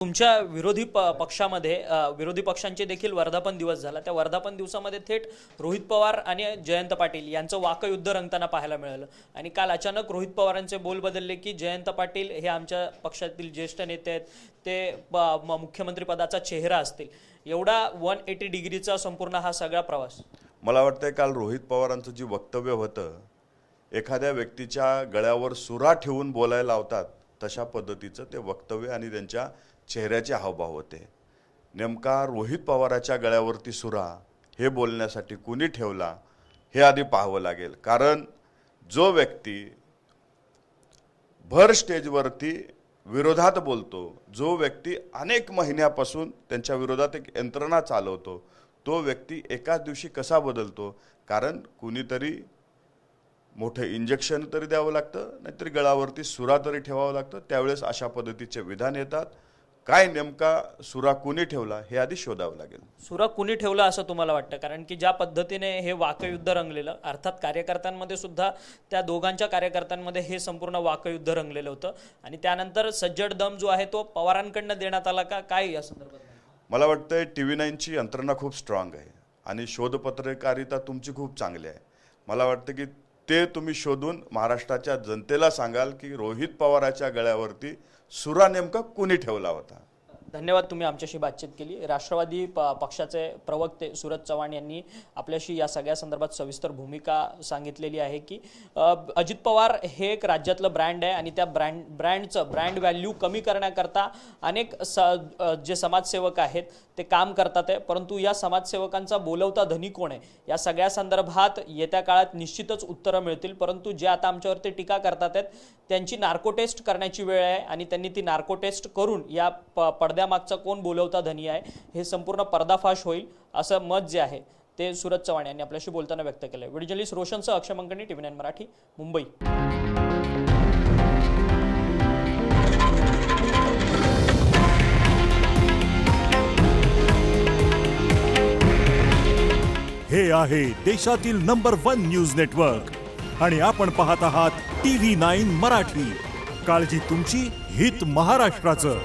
तुमच्या पक्षामध्ये विरोधी पक्षांचे देखील वर्धापन दिवस झाला। त्या वर्धापन दिवसामध्ये थेट रोहित पवार आणि जयंत पाटील यांचं वाकयुद्ध रंगताना पाहायला मिळालं आणि काल अचानक रोहित पवारांचे बोल बदलले की जयंत पाटील हे आमच्या पक्षातील ज्येष्ठ नेते आहेत, ते मुख्यमंत्री पदाचा चेहरा असतील। एवढा 180 डिग्रीचा संपूर्ण हा सगळा प्रवास मला वाटतंय काल रोहित पवारांचं जे वक्तव्य होतं, एखाद्या व्यक्तीच्या गळ्यावर सुरा ठेवून बोलायला लावतात तशा पद्धतीचं ते वक्तव्य आणि त्यांच्या चेहऱ्याचे हावभाव होते। नेमका रोहित पवाराच्या गळ्यावरती सुरा हे बोलण्यासाठी कुणी ठेवला हे आधी पाहावं लागेल। कारण जो व्यक्ती भर स्टेजवरती विरोधात बोलतो, जो व्यक्ती अनेक महिन्यापासून त्यांच्या विरोधात एक यंत्रणा चालवतो, तो व्यक्ती एकाच दिवशी कसा बदलतो? कारण कुणीतरी मोठे इंजेक्शन तरी द्यावं लागतं, नाहीतर गळावरती सुरा तरी ठेवावं लागतं। त्यावेळेस अशा पद्धतीचे विधान येतात। काय नेमका सुरा कुणी ठेवला हे आधी शोधावं लागेल। सुरा कुणी ठेवला असं तुम्हाला वाटतं? कारण की ज्या पद्धतीने हे वाकयुद्ध रंगलेलं, अर्थात कार्यकर्त्यांमध्ये सुद्धा त्या दोघांच्या कार्यकर्त्यांमध्ये हे संपूर्ण वाकयुद्ध रंगलेलं होतं आणि त्यानंतर सज्जड दम जो आहे तो पवारांकडनं देण्यात आला का, काय या संदर्भात? मला वाटतंय TV9ची यंत्रणा खूप स्ट्रॉंग आहे आणि शोधपत्रकारिता तुमची खूप चांगली आहे। मला वाटतं की ते तुम्ही शोधून महाराष्ट्राच्या जनतेला सांगाल की रोहित पवाराच्या गळ्यावरती सुरा नेमका कुणी ठेवला होता। धन्यवाद, तुम्ही आमच्याशी बातचीत केली। राष्ट्रवादी पक्षाचे प्रवक्ते सूरज चव्हाण यांनी आपल्याशी या सगळ्या संदर्भात सविस्तर भूमिका सांगितलेली आहे की अजित पवार हे एक राज्यातलं ब्रँड आहे आणि त्या ब्रँड व्हॅल्यू कमी करण्याकरता अनेक जे समाजसेवक आहेत ते काम करतात आहे, परंतु या समाजसेवकांचा बोलवता धनी कोण आहे या सगळ्या संदर्भात येत्या काळात निश्चितच उत्तरं मिळतील। परंतु जे आता आमच्यावरती टीका करतात आहेत त्यांची नार्को टेस्ट करण्याची वेळ आहे आणि त्यांनी ती नार्को टेस्ट करून या पडद्यामागचा कोण बोलवता धनी आहे हे संपूर्ण पर्दाफाश होईल असं मत जे आहे ते सूरज चव्हाण यांनी आपल्याशी बोलताना व्यक्त केलं। व्हिडिओ जर्नलिस्ट रोशनसह अक्षय मंकणी, TV9 मराठी, मुंबई। हे आहे देशातील नंबर 1 न्यूज नेटवर्क आणि आपण पाहत आहात TV9 मराठी। काळजी तुमची, हित महाराष्ट्राचं।